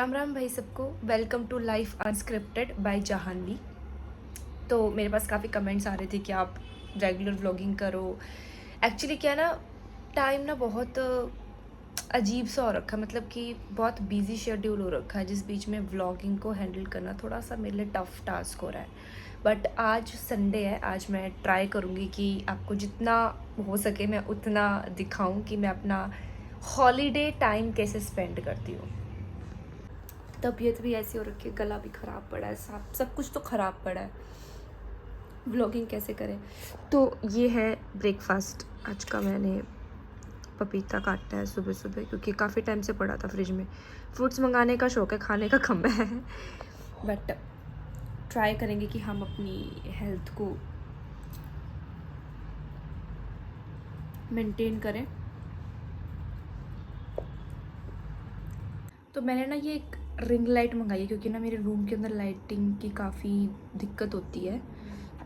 राम राम भाई सबको। Welcome to life unscripted by Jahnavi. तो मेरे पास काफ़ी कमेंट्स आ रहे थे कि आप रेगुलर व्लॉगिंग करो। एक्चुअली क्या ना, टाइम ना बहुत अजीब सा हो रखा है, मतलब कि बहुत बिजी शेड्यूल हो रखा है, जिस बीच में व्लॉगिंग को हैंडल करना थोड़ा सा मेरे लिए टफ टास्क हो रहा है। बट आज संडे है, आज मैं ट्राई करूँगी कि आपको जितना हो सके मैं उतना दिखाऊँ कि मैं अपना हॉलीडे टाइम कैसे स्पेंड करती हूँ। तबीयत भी ऐसी हो रखी है, गला भी ख़राब पड़ा है, सब कुछ तो ख़राब पड़ा है। व्लॉगिंग कैसे करें। तो ये है ब्रेकफास्ट आज का। मैंने पपीता काटा है सुबह सुबह, क्योंकि काफ़ी टाइम से पड़ा था फ्रिज में। फ्रूट्स मंगाने का शौक़ है, खाने का कम है। बट ट्राई करेंगे कि हम अपनी हेल्थ को मेंटेन करें। तो मैंने ना ये एक रिंग लाइट मंगाई है, क्योंकि ना मेरे रूम के अंदर लाइटिंग की काफ़ी दिक्कत होती है।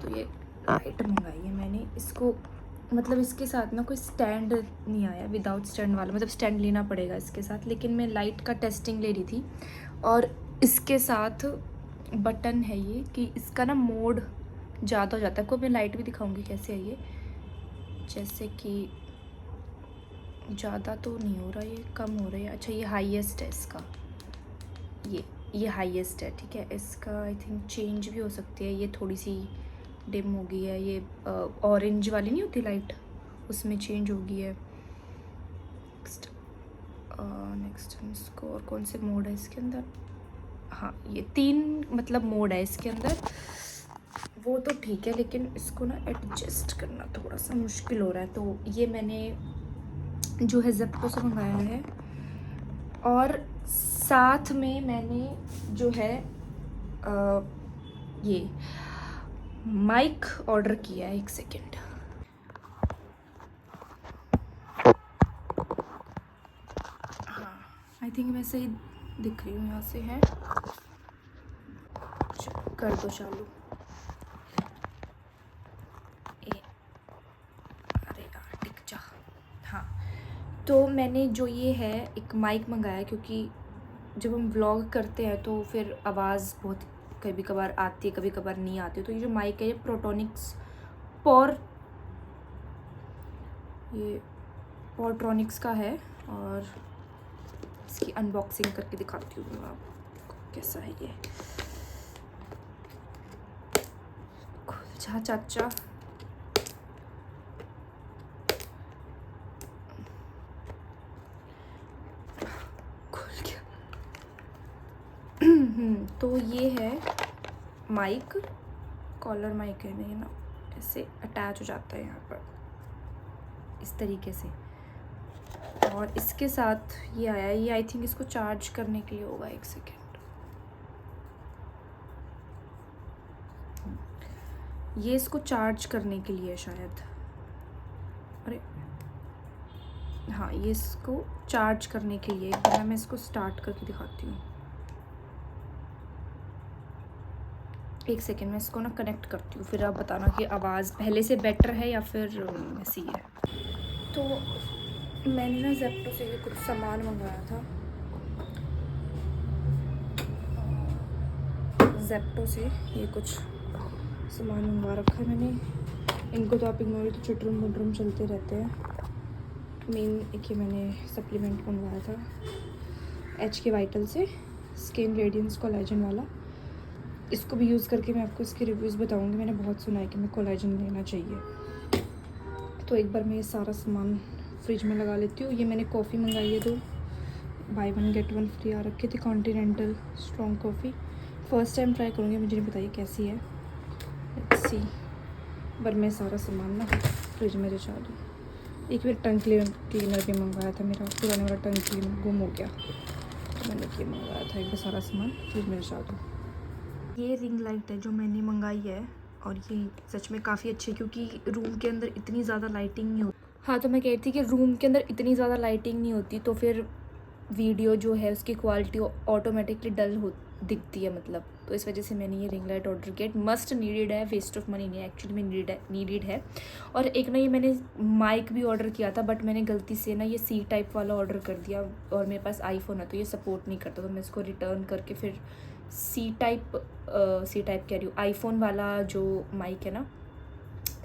तो ये लाइट मंगाई है मैंने। इसको मतलब इसके साथ ना कोई स्टैंड नहीं आया, विदाउट स्टैंड वाला, मतलब स्टैंड लेना पड़ेगा इसके साथ। लेकिन मैं लाइट का टेस्टिंग ले रही थी, और इसके साथ बटन है ये कि इसका ना मोड ज़्यादा हो जाता है। आपको मैं लाइट भी दिखाऊंगी कैसे है ये। जैसे कि ज़्यादा तो नहीं हो रहा, ये कम हो रहा है। अच्छा, ये हाईएस्ट है इसका, ये हाईएस्ट है, ठीक है। इसका आई थिंक चेंज भी हो सकती है, ये थोड़ी सी डिम हो गई है। ये ऑरेंज वाली नहीं होती लाइट, उसमें चेंज हो गई है। नेक्स्ट इसको, और कौन से मोड है इसके अंदर? हाँ, ये 3 मतलब मोड है इसके अंदर। वो तो ठीक है, लेकिन इसको ना एडजस्ट करना थोड़ा सा मुश्किल हो रहा है। तो ये मैंने जो है ज़ेप्टो से मंगाया है, और साथ में मैंने जो है ये माइक ऑर्डर किया है। 1 सेकेंड। हाँ, आई थिंक मैं सही दिख रही हूँ, यहाँ से है। कर दो चालू। अरे यार, टिक जा। हाँ, तो मैंने जो ये है एक माइक मंगाया, क्योंकि जब हम व्लॉग करते हैं तो फिर आवाज़ बहुत कभी कभार आती है, कभी कभार नहीं आती। तो ये जो माइक है, ये पोर्ट्रॉनिक्स का है, और इसकी अनबॉक्सिंग करके दिखाती हूँ मैं आपको कैसा है ये। खुल जा चाचा। खुल गया। तो ये है माइक, कॉलर माइक है ना, ये ना ऐसे अटैच हो जाता है यहाँ पर इस तरीके से। और इसके साथ ये आया है, ये आई थिंक इसको चार्ज करने के लिए होगा। 1 सेकेंड। ये इसको चार्ज करने के लिए शायद, अरे हाँ, ये इसको चार्ज करने के लिए। एक बार मैं इसको स्टार्ट करके दिखाती हूँ। 1 सेकेंड, मैं इसको ना कनेक्ट करती हूँ, फिर आप बताना कि आवाज़ पहले से बेटर है या फिर ऐसी है। तो मैंने ना ज़ेप्टो से ये कुछ सामान मंगाया था, ज़ेप्टो से ये कुछ सामान मंगवा रखा है मैंने। इनको तो आप इग्नोर, तो चुटरुम मुटरुम चलते रहते हैं। मेन एक ये मैंने सप्लीमेंट मंगवाया था HK वाइटल से, स्किन रेडियंस कोलेजन वाला। इसको भी यूज़ करके मैं आपको इसके रिव्यूज़ बताऊंगी। मैंने बहुत सुना है कि मैं कोलेजन लेना चाहिए। तो एक बार मैं ये सारा सामान फ्रिज में लगा लेती हूँ। ये मैंने कॉफ़ी मंगाई है, 2 बाय 1 गेट 1 फ्री आ रखी थी, continental strong coffee. First time try करूँगी, मुझे नहीं बताइए कैसी है, लेट्स सी। पर मैं सारा सामान ना फ्रिज में रचा दूँ। एक बार टंग क्लीनर भी मंगवाया था, मेरा पुराने वाला टंग क्लीनर गुम हो गया, तो मैंने ये मंगवाया था। एक बार सारा सामान फ्रिज में रचा दूँ। ये रिंग लाइट है जो मैंने मंगाई है, और ये सच में काफ़ी अच्छी है, क्योंकि रूम के अंदर इतनी ज़्यादा लाइटिंग नहीं होती। हाँ, तो मैं कह रही थी कि रूम के अंदर इतनी ज़्यादा लाइटिंग नहीं होती, तो फिर वीडियो जो है उसकी क्वालिटी ऑटोमेटिकली डल हो दिखती है मतलब, तो इस वजह से मैंने ये रिंग लाइट ऑर्डर किया। मस्ट नीडेड है, वेस्ट ऑफ मनी नहीं है, एक्चुअली में नीडेड है। और एक ना ये मैंने माइक भी ऑर्डर किया था, बट मैंने गलती से ना ये सी टाइप वाला ऑर्डर कर दिया, और मेरे पास आईफोन है तो ये सपोर्ट नहीं करता, तो मैं इसको रिटर्न करके फिर सी टाइप कह रही हूँ, आईफोन वाला जो माइक है ना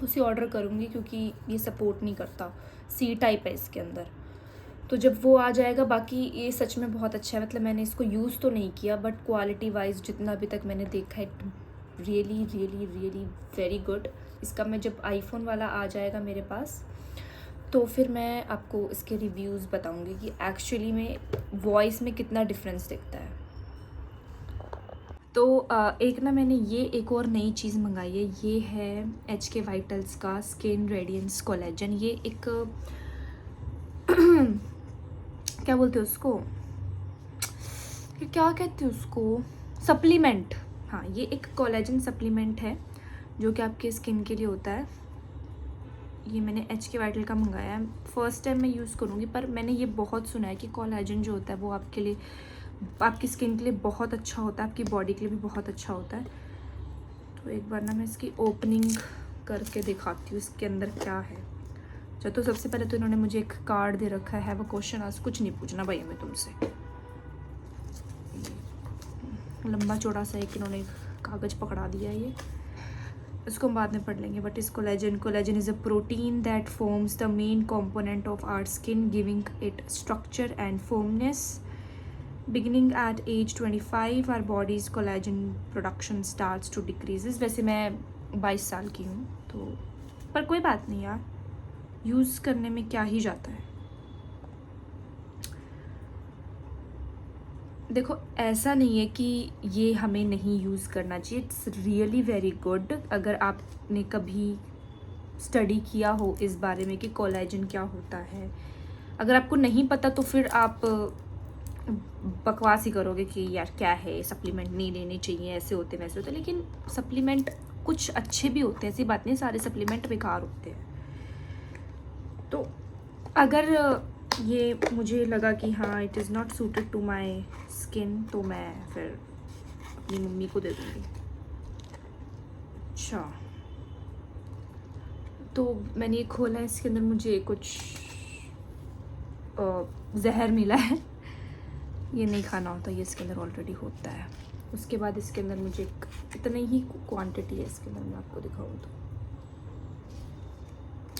उसे ऑर्डर करूँगी, क्योंकि ये सपोर्ट नहीं करता, सी टाइप है इसके अंदर। तो जब वो आ जाएगा, बाकी ये सच में बहुत अच्छा है, मतलब मैंने इसको यूज़ तो नहीं किया, बट क्वालिटी वाइज जितना अभी तक मैंने देखा है, really really really very good. इसका मैं जब आईफोन वाला आ जाएगा मेरे पास, तो फिर मैं आपको इसके रिव्यूज़ बताऊंगी कि एक्चुअली में वॉइस में कितना डिफरेंस दिखता है। तो एक ना मैंने ये एक और नई चीज़ मंगाई है, ये है HK वाइटल्स का स्किन रेडियंस कोलेजन। ये एक क्या बोलते हैं उसको, ये क्या कहते हैं उसको, सप्लीमेंट। हाँ, ये एक कोलेजन सप्लीमेंट है जो कि आपके स्किन के लिए होता है। ये मैंने HK वाइटल का मंगाया है, फर्स्ट टाइम मैं यूज़ करूँगी, पर मैंने ये बहुत सुना है कि कोलेजन जो होता है वो आपके लिए, आपकी स्किन के लिए बहुत अच्छा होता है, आपकी बॉडी के लिए भी बहुत अच्छा होता है। तो एक बार ना मैं इसकी ओपनिंग करके दिखाती हूँ इसके अंदर क्या है। तो सबसे पहले तो इन्होंने मुझे एक कार्ड दे रखा है, वो क्वेश्चन आज कुछ नहीं पूछना भाई हमें तुमसे, लंबा चौड़ा सा एक इन्होंने कागज़ पकड़ा दिया है, ये इसको हम बाद में पढ़ लेंगे। बट इस collagen is a protein that forms the main component of our skin, giving it structure and firmness. Beginning at age 25 our bodies collagen production starts to decreases. वैसे मैं 22 साल की हूँ, तो पर कोई बात नहीं यार, यूज़ करने में क्या ही जाता है। देखो ऐसा नहीं है कि ये हमें नहीं यूज़ करना चाहिए, इट्स रियली वेरी गुड। अगर आपने कभी स्टडी किया हो इस बारे में कि कोलेजन क्या होता है, अगर आपको नहीं पता तो फिर आप बकवास ही करोगे कि यार क्या है, सप्लीमेंट नहीं लेने चाहिए, ऐसे होते वैसे होते। लेकिन सप्लीमेंट कुछ अच्छे भी होते हैं, ऐसी बात नहीं सारे सप्लीमेंट बेकार होते हैं। तो अगर ये मुझे लगा कि हाँ it is not suited to my skin, तो मैं फिर अपनी मम्मी को दे दूँगी। अच्छा, तो मैंने ये खोला है, इसके अंदर मुझे कुछ जहर मिला है, ये नहीं खाना होता, ये इसके अंदर ऑलरेडी होता है। उसके बाद इसके अंदर मुझे इतनी ही क्वांटिटी है इसके अंदर, मैं आपको दिखाऊँ तो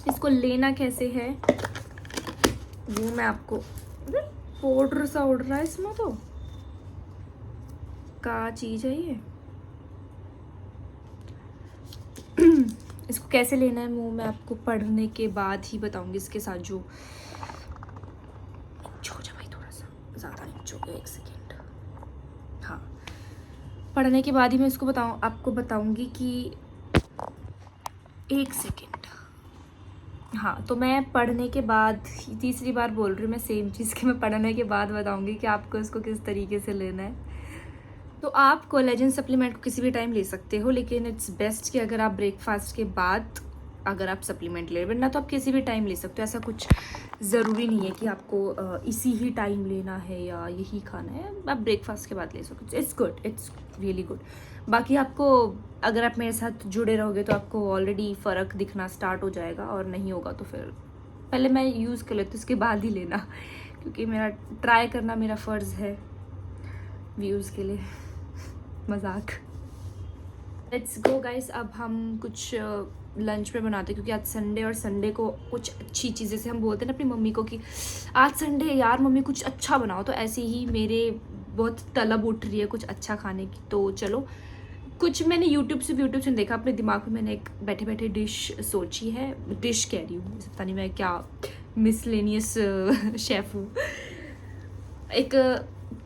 इसको लेना कैसे है वो मैं आपको, पाउडर सा उड़ रहा है इसमें, तो क्या चीज़ है ये। इसको कैसे लेना है वो मैं आपको पढ़ने के बाद ही बताऊंगी। इसके साथ जो हो जा भाई, थोड़ा सा ज़्यादा नहीं हो गया, 1 सेकेंड। हाँ, पढ़ने के बाद ही मैं इसको आपको बताऊंगी कि 1 सेकेंड। हाँ, तो मैं पढ़ने के बाद, तीसरी बार बोल रही हूँ मैं सेम चीज़ कि मैं पढ़ने के बाद बताऊंगी कि आपको इसको किस तरीके से लेना है। तो आप कोलेजन सप्लीमेंट को किसी भी टाइम ले सकते हो, लेकिन इट्स बेस्ट कि अगर आप ब्रेकफास्ट के बाद अगर आप सप्लीमेंट ले, वरना तो आप किसी भी टाइम ले सकते हो। ऐसा कुछ ज़रूरी नहीं है कि आपको इसी ही टाइम लेना है या यही खाना है, आप ब्रेकफास्ट के बाद ले सकते हो। It's good, it's really good. बाकी आपको, अगर आप मेरे साथ जुड़े रहोगे तो आपको ऑलरेडी फ़र्क दिखना स्टार्ट हो जाएगा, और नहीं होगा तो फिर पहले मैं यूज़ कर लेती हूँ, उसके बाद ही लेना, क्योंकि मेरा ट्राई करना मेरा फ़र्ज़ है व्यूज़ के लिए। मजाक। लेट्स गो गाइस, अब हम कुछ लंच में बनाते हैं, क्योंकि आज संडे, और संडे को कुछ अच्छी चीज़ें से हम बोलते हैं ना अपनी मम्मी को कि आज संडे यार मम्मी कुछ अच्छा बनाओ, तो ऐसे ही मेरे बहुत तलब उठ रही है कुछ अच्छा खाने की। तो चलो, कुछ मैंने यूट्यूब से देखा, अपने दिमाग में मैंने एक बैठे बैठे डिश सोची है, डिश कह रही हूँ, पता नहीं मैं क्या मिसलेनियस शेफ़ हूँ। एक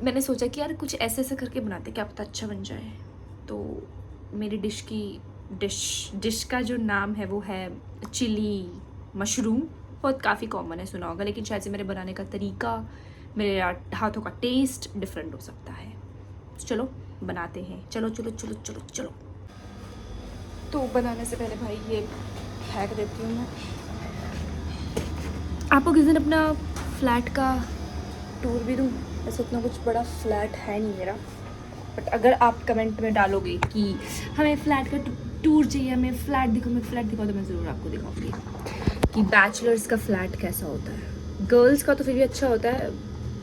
मैंने सोचा कि यार कुछ ऐसे ऐसे करके बनाते, क्या पता अच्छा बन जाए। तो मेरी डिश का जो नाम है वो है चिली मशरूम। बहुत काफ़ी कॉमन है, सुना होगा, लेकिन शायद से मेरे बनाने का तरीका, मेरे हाथों का टेस्ट डिफरेंट हो सकता है। तो चलो बनाते हैं, चलो चलो चलो चलो चलो। तो बनाने से पहले भाई ये हैक देती हूँ मैं आपको। किसी दिन अपना फ्लैट का टूर भी दूँ। ऐसा इतना कुछ बड़ा फ्लैट है नहीं मेरा, बट अगर आप कमेंट में डालोगे कि हमें फ्लैट का टूर चाहिए, हमें फ्लैट दिखाओ, तो मैं ज़रूर आपको दिखाऊंगी कि बैचलर्स का फ्लैट कैसा होता है। गर्ल्स का तो फिर भी अच्छा होता है,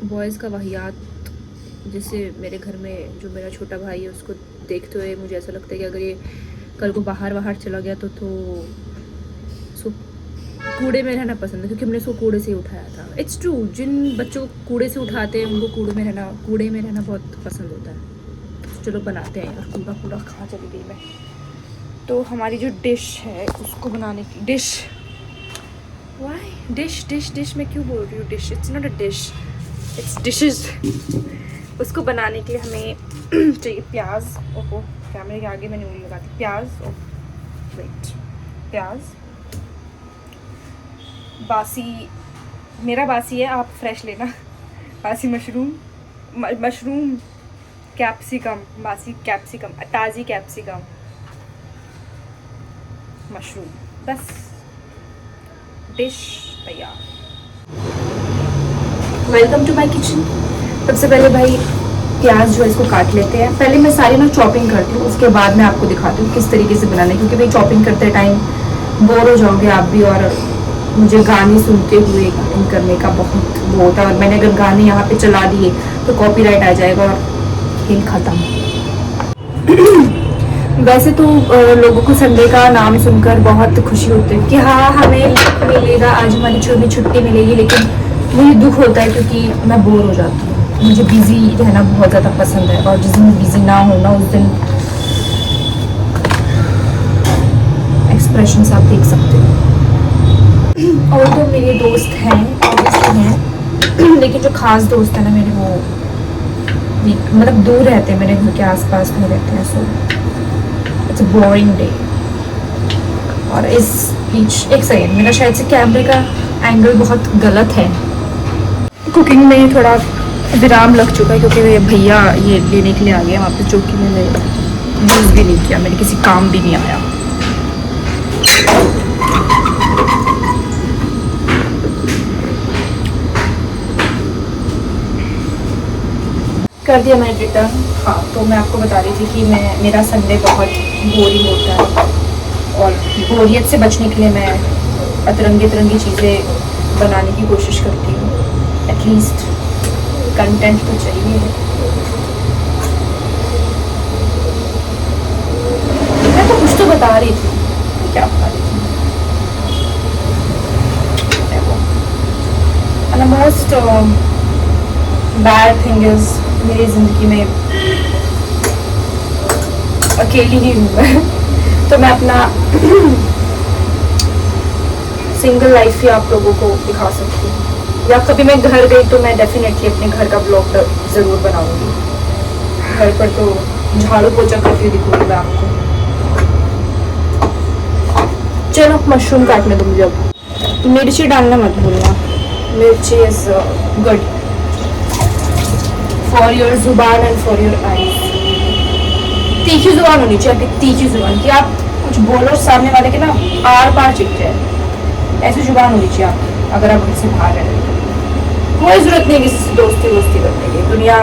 बॉयज़ का वाहियात। जैसे मेरे घर में जो मेरा छोटा भाई है, उसको देखते हुए मुझे ऐसा लगता है कि अगर ये कल को बाहर चला गया तो उसको कूड़े में रहना पसंद है, क्योंकि हमने उसको कूड़े से उठाया था। इट्स ट्रू, जिन बच्चों को कूड़े से उठाते हैं उनको कूड़े में रहना बहुत पसंद होता है। चलो बनाते हैं। और कूड़ा कहाँ चली गई मैं। तो हमारी जो डिश है उसको बनाने की डिश मैं क्यों बोल रही हूँ dish? It's not a dish, it's dishes. उसको बनाने के लिए हमें चाहिए प्याज। ओहो, कैमरे के आगे मैंने उंगली लगा दी। प्याज मेरा बासी है, आप फ्रेश लेना। बासी मशरूम कैप्सिकम ताज़ी कैप्सिकम मशरूम, बस डिश तैयार। Welcome to my kitchen. सबसे पहले भाई प्याज जो है इसको काट लेते हैं। पहले मैं सारी ना चॉपिंग करती हूँ, उसके बाद मैं आपको दिखाती हूँ किस तरीके से बनाना है, क्योंकि भाई चॉपिंग करते टाइम बोर हो जाओगे आप भी, और मुझे गाने सुनते हुए कुकिंग करने का बहुत वो होता है। और मैंने अगर गाने यहाँ पे चला दिए तो कॉपीराइट आ जाएगा और खेल खत्म। वैसे तो लोगों को संडे का नाम सुनकर बहुत खुशी होती है कि हाँ हमें मिलेगा, आज हमारी छुट्टी मिलेगी, लेकिन मुझे दुख होता है क्योंकि मैं बोर हो जाती हूँ। मुझे बिजी रहना बहुत ज़्यादा पसंद है, और जिस दिन बिजी ना होना उस दिन एक्सप्रेशंस आप देख सकते हो। और तो मेरे दोस्त हैं लेकिन जो खास दोस्त है ना मेरे, वो मतलब दूर रहते हैं, मेरे घर के आसपास नहीं रहते हैं। So it's a boring day. और इस बीच एक सेकेंड, मेरा शायद से कैमरे का एंगल बहुत गलत है। कुकिंग में थोड़ा विराम लग चुका है, क्योंकि ये भैया ये लेने के लिए आ गए वहाँ पे, जो कि मैंने यूज़ भी नहीं किया, मेरे किसी काम भी नहीं आया। कर दिया मैंने रिटर्न। हाँ, तो मैं आपको बता रही थी कि मेरा संडे बहुत बोरिंग होता है, और बोरियत से बचने के लिए मैं अतरंगी चीज़ें बनाने की कोशिश करती हूँ। एटलीस्ट कंटेंट तो चाहिए। मैं तो कुछ तो बता रही थी, क्या बता रही थी? And the most bad thing is मेरी ज़िंदगी में अकेली ही हूँ मैं। तो मैं अपना सिंगल लाइफ ही आप लोगों को दिखा सकती हूँ, या कभी मैं घर गई तो मैं डेफिनेटली अपने घर का ब्लॉग ज़रूर बनाऊंगी। घर पर तो झाड़ू पोछा करती हुई दिखूंगी मैं आपको। चलो मशरूम काटने दो मुझे। अब मिर्ची डालना मत भूलना, मिर्ची इज गुड फॉर योर जुबान एंड फॉर योर आईज। तीखी जुबान होनी चाहिए, तीखी जुबान की आप कुछ बोलो सामने वाले के ना आर पार चिप जाए, ऐसी जुबान होनी चाहिए आपकी। अगर आप उनसे बाहर रह रहे हो, कोई जरूरत नहीं किसी से दोस्ती करने की, दुनिया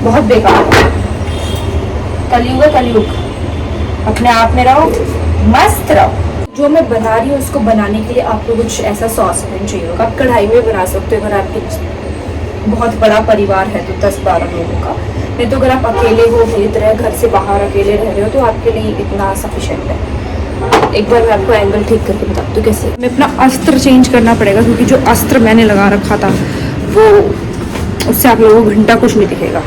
बहुत बेकार है। कलयुग, अपने आप में रहो, मस्त रहो। जो मैं बना रही हूँ उसको बनाने के लिए आपको कुछ ऐसा सॉस पैन चाहिए होगा। आप कढ़ाई में बना सकते हो अगर आपके बहुत बड़ा परिवार है तो 10-12 लोगों का। नहीं तो अगर आप अकेले हो, मेरी तरह घर से बाहर अकेले रह रहे हो, तो आपके लिए इतना सफिशिएंट है। एक बार मैं आपको एंगल ठीक करके बताती हूँ कैसे। मैं अपना अस्त्र चेंज करना पड़ेगा, क्योंकि जो अस्त्र मैंने लगा रखा था वो, उससे आप लोगों को घंटा कुछ नहीं दिखेगा।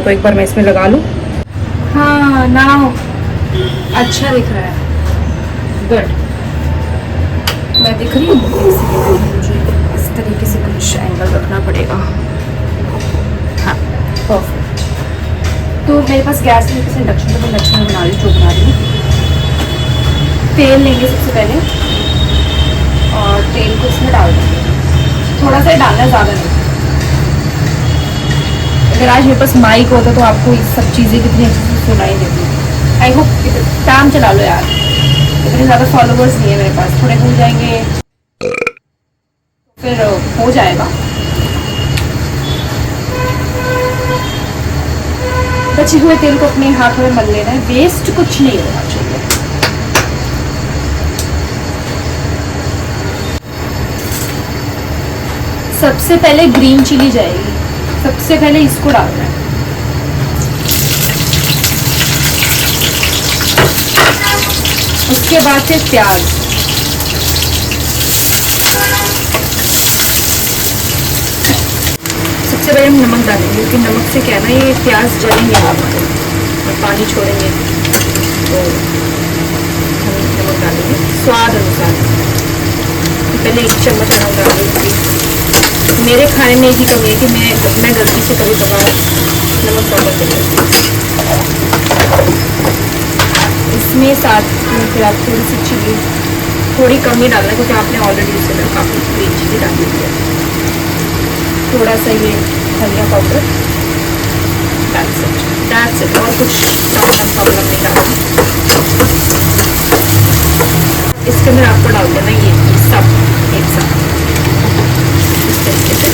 तो एक बार मैं इसमें लगा लूँ। हाँ ना, अच्छा दिख रहा है, गुड। मैं दिख रही हूँ, मुझे इस तरीके से कुछ एंगल रखना पड़ेगा। हाँ, परफेक्ट। तो मेरे पास गैस में किसी इंडक्शन में बना रही हूँ। तेल लेंगे सबसे पहले, और तेल को इसमें डाल देंगे। थोड़ा सा डालना है, ज़्यादा नहीं। अगर आज मेरे पास माइक होता तो आपको ये सब चीज़ें कितनी अच्छी से सुनाई देती। आई होप काम चला लो यार, इतने ज़्यादा फॉलोवर्स नहीं है मेरे पास, थोड़े हो जाएंगे फिर हो जाएगा। बचे हुए तेल को अपने हाथ में मल लेना है, वेस्ट कुछ नहीं होना चाहिए। सबसे पहले ग्रीन चिली जाएगी, सबसे पहले इसको डालना है। उसके बाद फिर प्याज, सबसे पहले हम नमक डालेंगे, क्योंकि नमक से क्या है ना, ये प्याज जलेंगे हमारे और पानी छोड़ेंगे, तो हम नमक डालेंगे स्वाद अनुसार। पहले 1 चम्मच नमक डाल दूँगी। मेरे खाने में यही कमी है कि मैं गलती से कभी कभार नमक ज़्यादा कर देती हूँ। इसमें साथ में फिर आप थोड़ी सी चिली थोड़ी कम ही डालना, क्योंकि आपने ऑलरेडी उसके अंदर काफ़ी ग्रीन चिली डाली हुई है। थोड़ा सा ये धनिया पाउडर, दैट्स इट, और कुछ ज़्यादा मसाला नहीं डालना। इसके अंदर आपको डाल देना ये सब एक साथ, इस तरीके से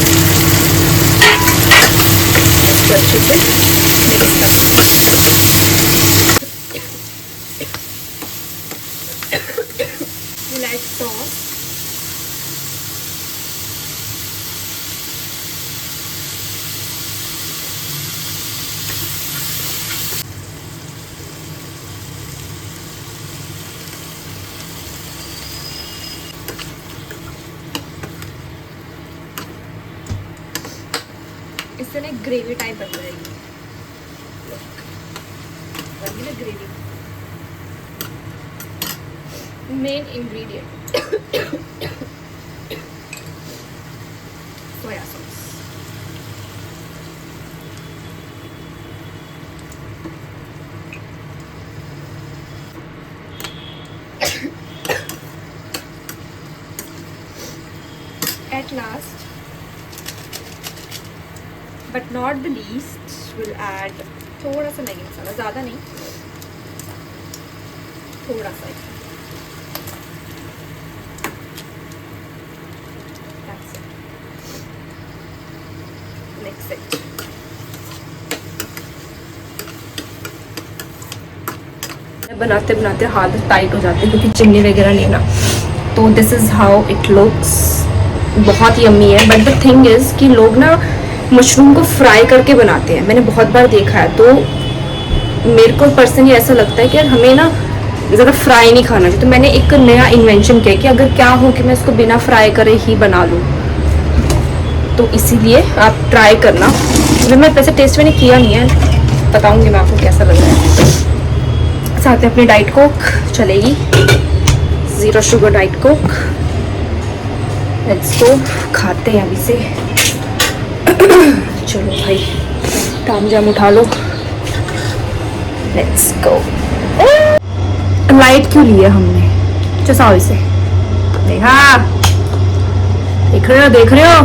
इसको अच्छे से मिक्स करना। लाइट सॉस, इससे ना ग्रेवी टाइप बन जाएगी, बन गई ना gravy. Main ingredient soya sauce. At last, but not the least, we'll add थोड़ा सा मैगी मसाला, ज़्यादा नहीं, थोड़ा सा। That's it. Mix it. बनाते बनाते हाथ टाइट हो जाते हैं, क्योंकि चिमनी वगैरह नहीं ना, तो this is how it looks. बहुत यम्मी है, बट द थिंग इज़ कि लोग ना मशरूम को फ्राई करके बनाते हैं, मैंने बहुत बार देखा है। तो मेरे को पर्सनली ऐसा लगता है कि यार हमें ना ज़्यादा फ्राई नहीं खाना चाहिए। तो मैंने एक नया इन्वेंशन किया कि अगर क्या हो कि मैं इसको बिना फ्राई करे ही बना लूँ, तो इसीलिए आप ट्राई करना। अगर मैं वैसे टेस्ट मैंने किया नहीं है, बताऊँगी मैं आपको कैसा लग रहा है। साथ में अपनी डाइट कोक चलेगी, 0 sugar diet Coke. Let's go, खाते हैं अभी से। चलो भाई, काम जाम उठा लो, लेट्स गो। लाइट क्यों लिया हमने, चसाओ इसे, देखा, देख रहे हो, देख रहे हो।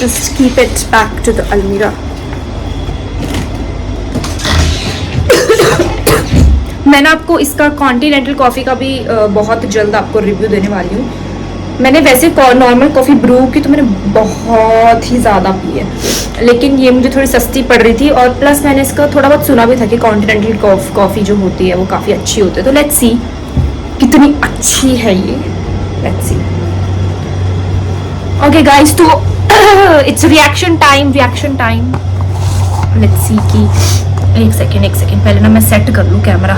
Just keep it back to the almirah. मैं ना आपको इसका कॉन्टिनेंटल कॉफ़ी का भी बहुत जल्द आपको रिव्यू देने वाली हूँ। मैंने वैसे नॉर्मल कॉफ़ी ब्रू की तो मैंने बहुत ही ज़्यादा पी है, लेकिन ये मुझे थोड़ी सस्ती पड़ रही थी, और प्लस मैंने इसका थोड़ा बहुत सुना भी था कि कॉन्टिनेंटल कॉफ़ी जो होती है वो काफ़ी अच्छी होती है। तो लेट्स सी कितनी अच्छी है ये, लेट्स सी। ओके गाइस, तो it's reaction time, let's see कि एक सेकेंड पहले ना मैं सेट कर लूँ कैमरा।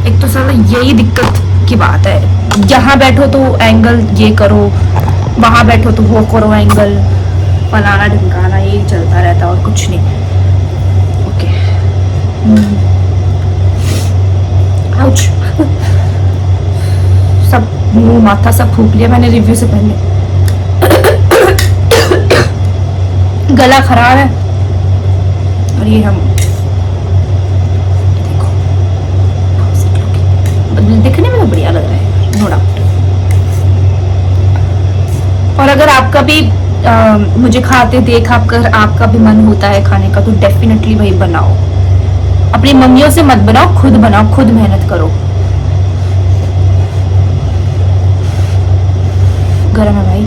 एक तो साला यही दिक्कत की बात है, यहाँ बैठो तो एंगल ये करो, वहाँ बैठो तो वो करो एंगल, फलाना ढिमकाना, यही चलता रहता और कुछ नहीं। ओके, आउच, सब मुंह माथा सब फूक लिया मैंने रिव्यू से पहले। गला खराब है, और ये हम देखने में तो बढ़िया लग रहा है, नो डाउट। और अगर आपका भी मुझे खाते देख आपका भी मन होता है खाने का, तो डेफिनेटली भाई बनाओ। अपनी मम्मियों से मत बनाओ, खुद बनाओ, खुद मेहनत करो। गरम है भाई,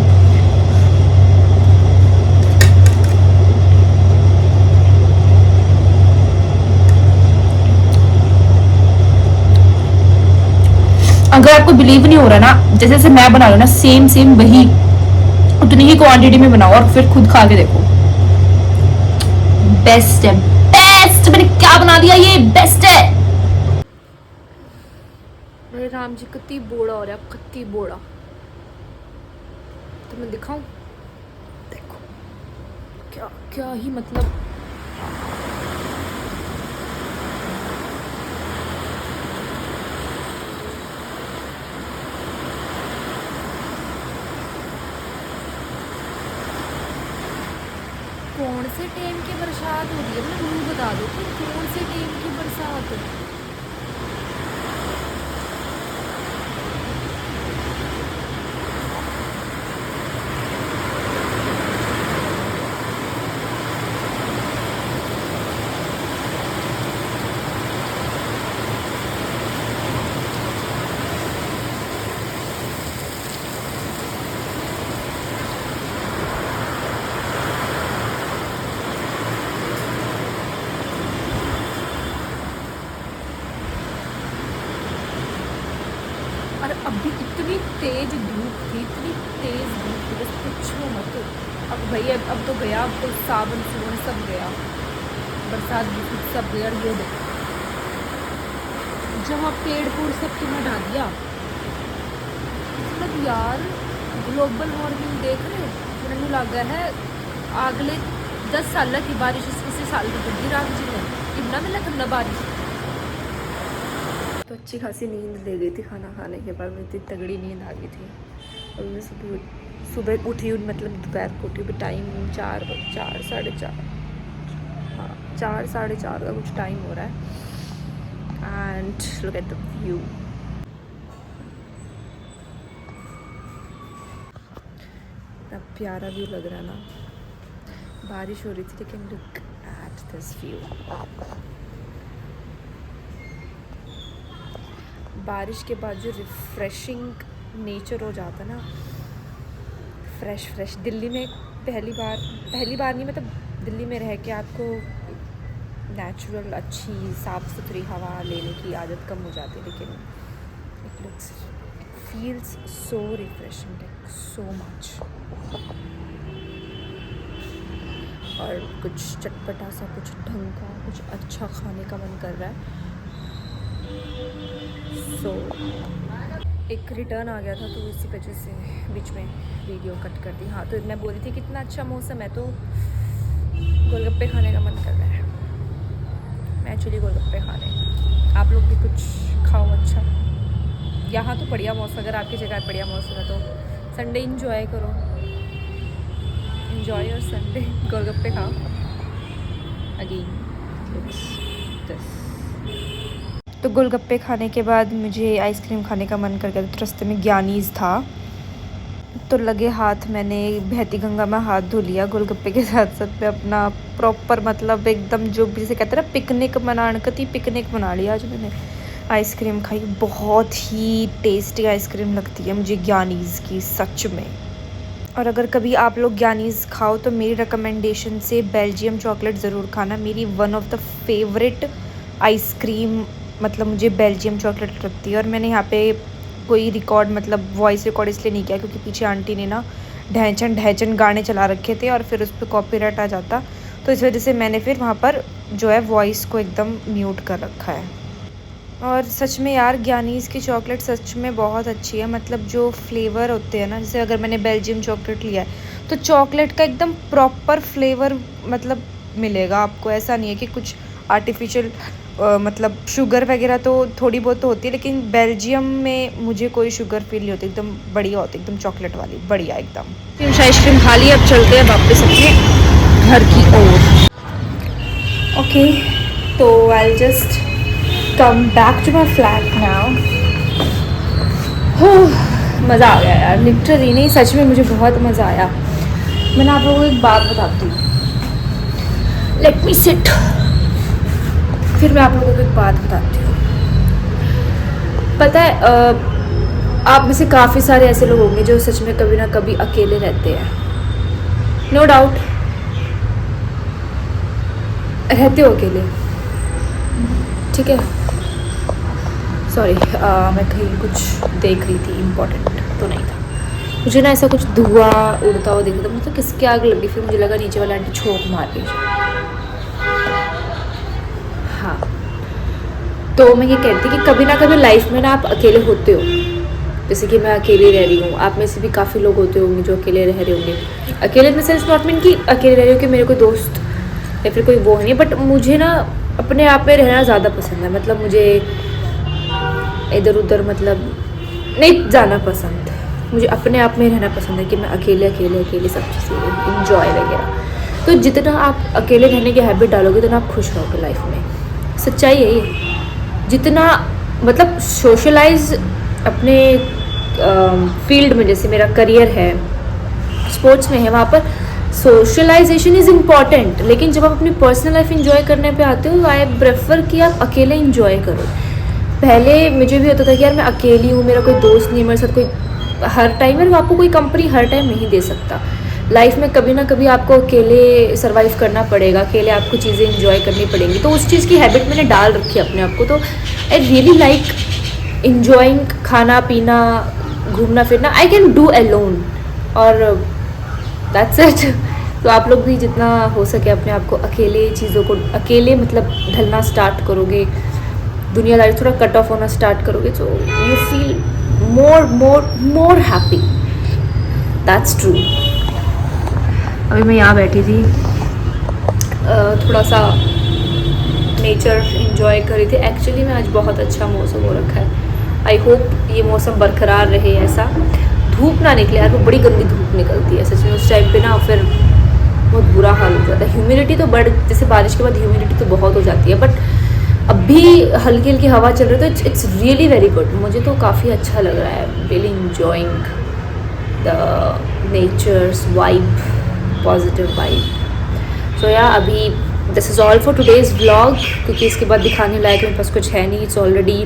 आपको बिलीव नहीं हो रहा ना, जैसे जैसे मैं बना रही हूँ ना सेम सेम वही उतनी ही क्वांटिटी में बनाओ और फिर खुद खा के देखो। बेस्ट है, बेस्ट। मैंने क्या बना दिया, ये बेस्ट है। मेरे राम जी कत्ती बोड़ा हो रहा है, कत्ती बोड़ा। तो मैं दिखाऊं, देखो क्या क्या ही मतलब। कौन से टाइम की बरसात हो रही है, मैं रूल बता दो कि कौन से टाइम की बरसात। और अभी इतनी तेज धूप थी, इतनी तेज धूप थी, बस पूछो मत। अब भाई अब तो गया, अब तो सावन सुवन सब गया, बरसात भी सब गया। और ये देखो जहाँ पेड़ पूड़ सब तुम्हें ढा दिया, मतलब यार ग्लोबल वार्मिंग देख रहे हो। मैंने लगा है अगले 10 साल की बारिश इसी साल की कर दी राम जी ने, इतना मिला तुमने बारिश। तो अच्छी खासी नींद ले गई थी खाना खाने के बाद, मुझे इतनी तगड़ी नींद आ गई थी। और मैं सुबह उठी हूँ, मतलब दोपहर को उठी हूँ। टाइम 4 साढ़े 4, हाँ 4 साढ़े 4 का कुछ टाइम हो रहा है। And look at the view, इतना प्यारा व्यू लग रहा है ना। बारिश हो रही थी लेकिन लुक एट दिस व्यू। बारिश के बाद जो रिफ़्रेशिंग नेचर हो जाता है ना, फ्रेश। दिल्ली में पहली बार नहीं, मतलब दिल्ली में रह के आपको नेचुरल अच्छी साफ़ सुथरी हवा लेने की आदत कम हो जाती है, लेकिन it feels so refreshing, like so much. और कुछ चटपटा सा, कुछ ढंग का, कुछ अच्छा खाने का मन कर रहा है। एक रिटर्न आ गया था तो इसी वजह से बीच में वीडियो कट कर दी। हाँ तो मैं बोल रही थी कितना अच्छा मौसम है, तो गोलगप्पे खाने का मन कर रहा है। मैं चली गोलगप्पे खाने, आप लोग भी कुछ खाओ अच्छा। यहाँ तो बढ़िया मौसम, अगर आपकी जगह बढ़िया मौसम है तो संडे इंजॉय करो, इंजॉय योर संडे, गोलगप्पे खाओ। अगेन तो गोलगप्पे खाने के बाद मुझे आइसक्रीम खाने का मन कर गया, तो रास्ते में ज्ञानीज़ था तो लगे हाथ, मैंने बहती गंगा में हाथ धो लिया गोलगप्पे के साथ साथ। में अपना प्रॉपर मतलब एकदम जो जिसे कहते हैं ना पिकनिक मनाने कती पिकनिक मना लिया। आज मैंने आइसक्रीम खाई, बहुत ही टेस्टी आइसक्रीम लगती है मुझे ज्ञानीज़ की सच में। और अगर कभी आप लोग ज्ञानीज़ खाओ तो मेरी रिकमेंडेशन से बेल्जियम चॉकलेट ज़रूर खाना। मेरी one of the favourite ice cream मतलब मुझे बेल्जियम चॉकलेट लगती है। और मैंने यहाँ पे कोई रिकॉर्ड मतलब वॉइस रिकॉर्ड इसलिए नहीं किया क्योंकि पीछे आंटी ने ना ढहचन गाने चला रखे थे और फिर उस पर कॉपीराइट आ जाता, तो इस वजह से मैंने फिर वहाँ पर जो है वॉइस को एकदम म्यूट कर रखा है। और सच में यार ज्ञानीज़ की चॉकलेट सच में बहुत अच्छी है, मतलब जो फ्लेवर होते हैं ना, जैसे अगर मैंने बेल्जियम चॉकलेट लिया है तो चॉकलेट का एकदम प्रॉपर फ्लेवर मतलब मिलेगा आपको। ऐसा नहीं है कि कुछ आर्टिफिशियल मतलब शुगर वगैरह तो थोड़ी बहुत तो होती है, लेकिन बेल्जियम में मुझे कोई शुगर फील नहीं होती, एकदम बढ़िया होती, एकदम चॉकलेट वाली बढ़िया एकदम। आइसक्रीम खा ली, अब चलते हैं वापस अपने घर की ओर। ओके तो I just come back to my flat now. मज़ा आ गया यार, लिटरली नहीं सच में मुझे बहुत मज़ा आया। मैंने आप लोगों को एक बात बताती हूँ, लेट मी सिट, फिर मैं आप लोगों को एक बात बताती हूँ। पता है आप में से काफ़ी सारे ऐसे लोग होंगे जो सच में कभी ना कभी अकेले रहते हैं, नो डाउट रहते हो अकेले, ठीक है। सॉरी, मैं कहीं कुछ देख रही थी, इम्पोर्टेंट तो नहीं था। मुझे ना ऐसा कुछ धुआं उड़ता हुआ दिखा था, मुझे तो किसकी आग लगी, फिर मुझे लगा नीचे वाला आंटी छोंक मार रही है। हाँ, तो मैं ये कहती कि कभी ना कभी लाइफ में ना आप अकेले होते हो, जैसे कि मैं अकेले रह रही हूँ, आप में से भी काफ़ी लोग होते होंगे जो अकेले रह रहे होंगे। अकेले in the sense not mean कि अकेले रह रहे हो कि मेरे कोई दोस्त या फिर कोई वो नहीं, बट मुझे ना अपने आप में रहना ज़्यादा पसंद है। मतलब मुझे इधर उधर मतलब नहीं जाना पसंद, मुझे अपने आप में रहना पसंद है कि मैं अकेले अकेले अकेले सब चीज़ें इंजॉय वगैरह। तो जितना आप अकेले रहने की हैबिट डालोगे उतना आप खुश रहोगे लाइफ में, सच्चाई है ये। जितना मतलब सोशलाइज अपने फील्ड में, जैसे मेरा करियर है स्पोर्ट्स में है, वहाँ पर सोशलाइजेशन इज़ इम्पॉर्टेंट, लेकिन जब आप अपनी पर्सनल लाइफ इंजॉय करने पे आते हो, आई प्रेफर कि आप अकेले इंजॉय करो। पहले मुझे भी होता था कि यार मैं अकेली हूँ, मेरा कोई दोस्त नहीं, मेरे साथ कोई हर टाइम, और आपको कोई कंपनी हर टाइम नहीं दे सकता। लाइफ में कभी ना कभी आपको अकेले सर्वाइव करना पड़ेगा, अकेले आपको चीज़ें इंजॉय करनी पड़ेंगी। तो उस चीज़ की हैबिट मैंने डाल रखी है अपने आप को। तो आई रियली लाइक इंजॉइंग, खाना पीना, घूमना फिरना आई कैन डू अलोन, और दैट्स इट। तो आप लोग भी जितना हो सके अपने आप को अकेले चीज़ों को अकेले मतलब ढलना स्टार्ट करोगे, दुनियादारी थोड़ा कट ऑफ होना स्टार्ट करोगे, तो you feel more more more happy. That's true. अभी मैं यहाँ बैठी थी, थोड़ा सा नेचर इंजॉय कर रही थी। एक्चुअली में आज बहुत अच्छा मौसम हो रखा है, आई होप ये मौसम बरकरार रहे, ऐसा धूप ना निकले यार, वो बड़ी गंदी धूप निकलती है सच में उस टाइम पे ना, फिर बहुत बुरा हाल हो जाता है। ह्यूमिडिटी तो बढ़, जैसे बारिश के बाद ह्यूमिडिटी तो बहुत हो जाती है, बट अभी हल्की हल्की हवा चल रही है, तो इट्स रियली वेरी गुड। मुझे तो काफ़ी अच्छा लग रहा है, really enjoying the nature's vibe, positive vibe. So yeah अभी this is all for today's vlog, क्योंकि इसके बाद दिखाने लायक मेरे पास कुछ है नहीं। इट्स ऑलरेडी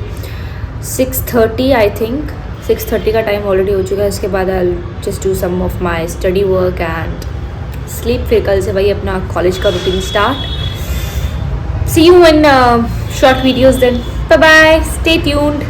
6:30, आई थिंक 6:30 का टाइम ऑलरेडी हो चुका है। इसके बाद I just do some of my study work and sleep. फिर कल से वही अपना कॉलेज का routine start. See you in short videos then. Bye bye. Stay tuned.